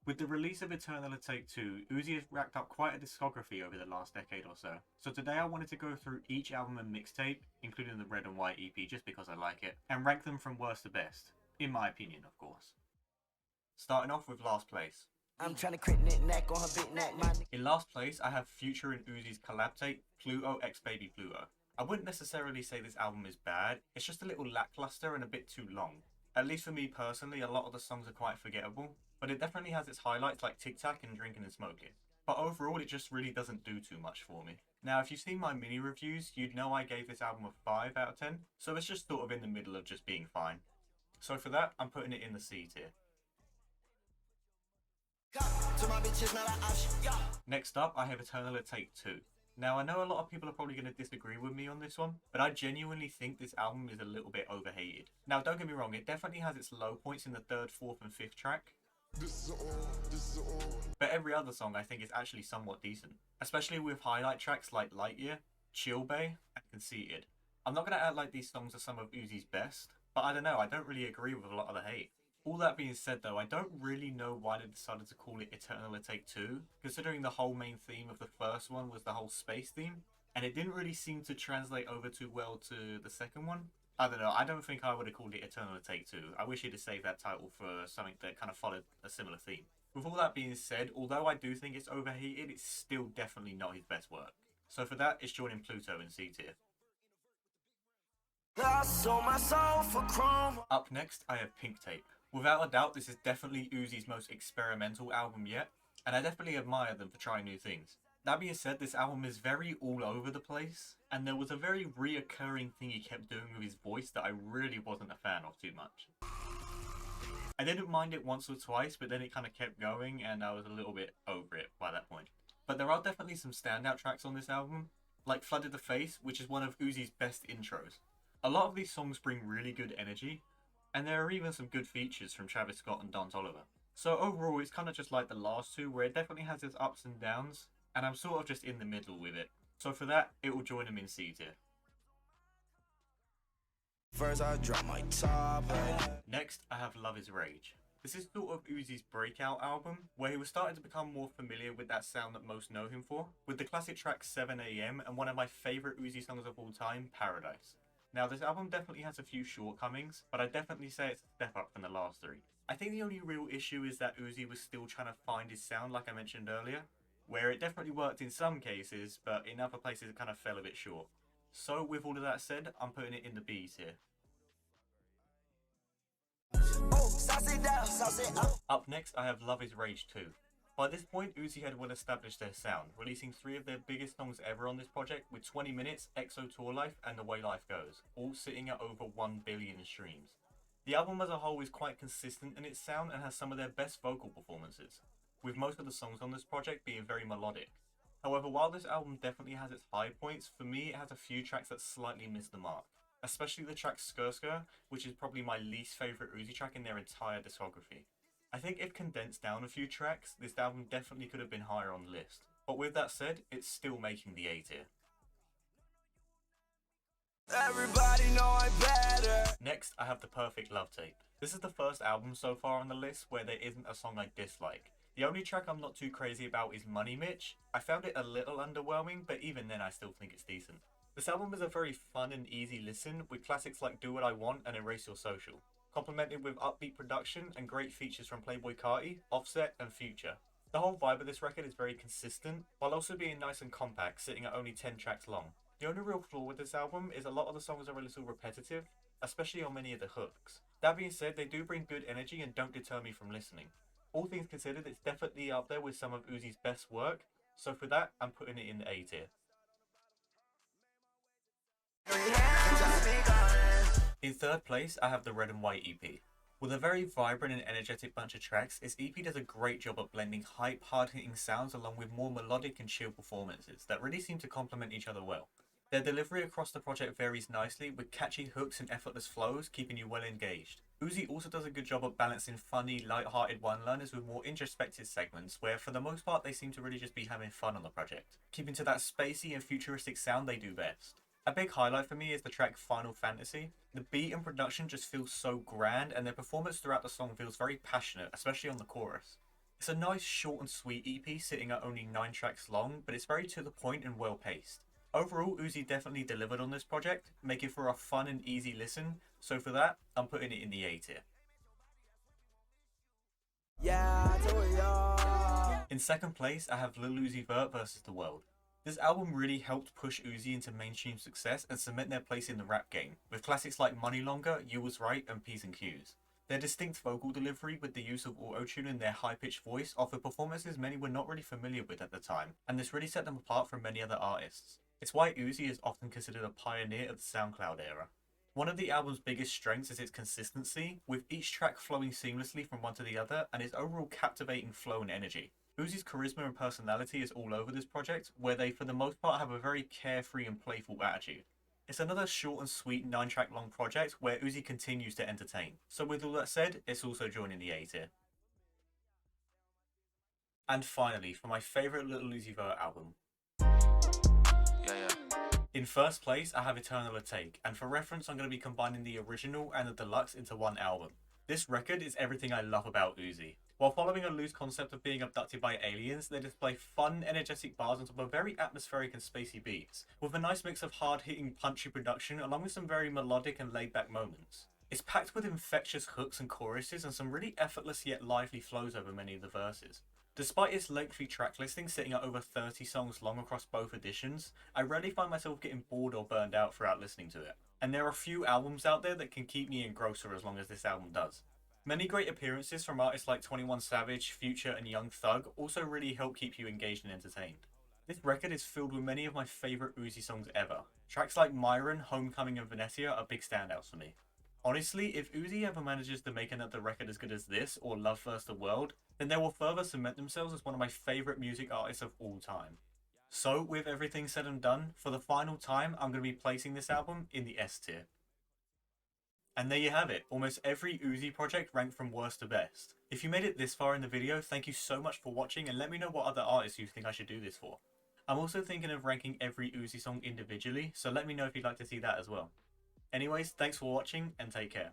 With the release of Eternal Take 2, Uzi has racked up quite a discography over the last decade or so. So today I wanted to go through each album and mixtape, including the Red and White EP just because I like it, and rank them from worst to best. In my opinion, of course. Starting off with last place. I'm trying to crit neck on her big neck, man. In last place, I have Future and Uzi's collab tape, Pluto x Baby Pluto. I wouldn't necessarily say this album is bad, it's just a little lackluster and a bit too long. At least for me personally, a lot of the songs are quite forgettable, but it definitely has its highlights like Tic Tac and Drinking and Smoking. But overall, it just really doesn't do too much for me. Now, if you've seen my mini reviews, you'd know I gave this album a 5 out of 10, so it's just sort of in the middle of just being fine. So for that, I'm putting it in the C tier. Next up, I have Eternal Take 2. Now, I know a lot of people are probably going to disagree with me on this one, but I genuinely think this album is a little bit overhated. Now, don't get me wrong, it definitely has its low points in the 3rd, 4th and 5th track, but every other song I think is actually somewhat decent, especially with highlight tracks like Light Year, Chill Bay, and Conceited. I'm not going to act like these songs are some of Uzi's best, but I don't know, I don't really agree with a lot of the hate. All that being said though, I don't really know why they decided to call it Eternal Take 2, considering the whole main theme of the first one was the whole space theme, and it didn't really seem to translate over too well to the second one. I don't know, I don't think I would have called it Eternal Take 2. I wish he'd have saved that title for something that kind of followed a similar theme. With all that being said, although I do think it's overhated, it's still definitely not his best work. So for that, it's joining Pluto in C tier. Up next, I have Pink Tape. Without a doubt, this is definitely Uzi's most experimental album yet, and I definitely admire them for trying new things. That being said, this album is very all over the place, and there was a very reoccurring thing he kept doing with his voice that I really wasn't a fan of too much. I didn't mind it once or twice, but then it kind of kept going, and I was a little bit over it by that point. But there are definitely some standout tracks on this album, like Flooded the Face, which is one of Uzi's best intros. A lot of these songs bring really good energy, and there are even some good features from Travis Scott and Don Toliver. So overall, it's kind of just like the last two, where it definitely has its ups and downs, and I'm sort of just in the middle with it. So for that, it will join him in C tier. First I drop my top. Next, I have Love Is Rage. This is sort of Uzi's breakout album, where he was starting to become more familiar with that sound that most know him for, with the classic track 7 AM and one of my favourite Uzi songs of all time, Paradise. Now, this album definitely has a few shortcomings, but I'd definitely say it's a step up from the last three. I think the only real issue is that Uzi was still trying to find his sound, like I mentioned earlier, where it definitely worked in some cases, but in other places it kind of fell a bit short. So with all of that said, I'm putting it in the B tier. Up next, I have Love Is Rage 2. By this point, Uzi had well established their sound, releasing 3 of their biggest songs ever on this project with 20 Minutes, EXO Tour Life, and The Way Life Goes, all sitting at over 1 billion streams. The album as a whole is quite consistent in its sound and has some of their best vocal performances, with most of the songs on this project being very melodic. However, while this album definitely has its high points, for me it has a few tracks that slightly miss the mark, especially the track Skr Skr, which is probably my least favourite Uzi track in their entire discography. I think if condensed down a few tracks, this album definitely could have been higher on the list. But with that said, it's still making the A tier. Everybody know I'm better. Next, I have The Perfect Love Tape. This is the first album so far on the list where there isn't a song I dislike. The only track I'm not too crazy about is Money Mitch. I found it a little underwhelming, but even then I still think it's decent. This album is a very fun and easy listen, with classics like Do What I Want and Erase Your Social, complemented with upbeat production and great features from Playboi Carti, Offset and Future. The whole vibe of this record is very consistent, while also being nice and compact, sitting at only 10 tracks long. The only real flaw with this album is a lot of the songs are a little repetitive, especially on many of the hooks. That being said, they do bring good energy and don't deter me from listening. All things considered, it's definitely up there with some of Uzi's best work, so for that, I'm putting it in the A tier. In third place, I have the Red and White EP. With a very vibrant and energetic bunch of tracks, this EP does a great job at blending hype, hard-hitting sounds along with more melodic and chill performances that really seem to complement each other well. Their delivery across the project varies nicely, with catchy hooks and effortless flows keeping you well engaged. Uzi also does a good job of balancing funny, light-hearted one-liners with more introspective segments, where for the most part they seem to really just be having fun on the project, keeping to that spacey and futuristic sound they do best. A big highlight for me is the track Final Fantasy. The beat and production just feels so grand, and their performance throughout the song feels very passionate, especially on the chorus. It's a nice short and sweet EP sitting at only 9 tracks long, but it's very to the point and well paced. Overall, Uzi definitely delivered on this project, making for a fun and easy listen, so for that, I'm putting it in the A tier. Yeah, I told ya. In second place, I have Lil Uzi Vert vs. The World. This album really helped push Uzi into mainstream success and cement their place in the rap game, with classics like Money Longer, You Was Right, and P's and Q's. Their distinct vocal delivery with the use of auto-tune in their high-pitched voice offered performances many were not really familiar with at the time, and this really set them apart from many other artists. It's why Uzi is often considered a pioneer of the SoundCloud era. One of the album's biggest strengths is its consistency, with each track flowing seamlessly from one to the other and its overall captivating flow and energy. Uzi's charisma and personality is all over this project, where they for the most part have a very carefree and playful attitude. It's another short and sweet 9-track long project where Uzi continues to entertain. So with all that said, it's also joining the A tier. And finally, for my favourite Lil Uzi Vert album. In first place, I have Eternal Take, and for reference, I'm going to be combining the original and the deluxe into one album. This record is everything I love about Uzi. While following a loose concept of being abducted by aliens, they display fun, energetic bars on top of very atmospheric and spacey beats, with a nice mix of hard-hitting, punchy production along with some very melodic and laid-back moments. It's packed with infectious hooks and choruses and some really effortless yet lively flows over many of the verses. Despite its lengthy track listing sitting at over 30 songs long across both editions, I rarely find myself getting bored or burned out throughout listening to it. And there are few albums out there that can keep me engrossed for as long as this album does. Many great appearances from artists like 21 Savage, Future and Young Thug also really help keep you engaged and entertained. This record is filled with many of my favourite Uzi songs ever. Tracks like Myron, Homecoming and Venetia are big standouts for me. Honestly, if Uzi ever manages to make another record as good as this, or Love First the World, then they will further cement themselves as one of my favourite music artists of all time. So, with everything said and done, for the final time, I'm going to be placing this album in the S tier. And there you have it, almost every Uzi project ranked from worst to best. If you made it this far in the video, thank you so much for watching and let me know what other artists you think I should do this for. I'm also thinking of ranking every Uzi song individually, so let me know if you'd like to see that as well. Anyways, thanks for watching and take care.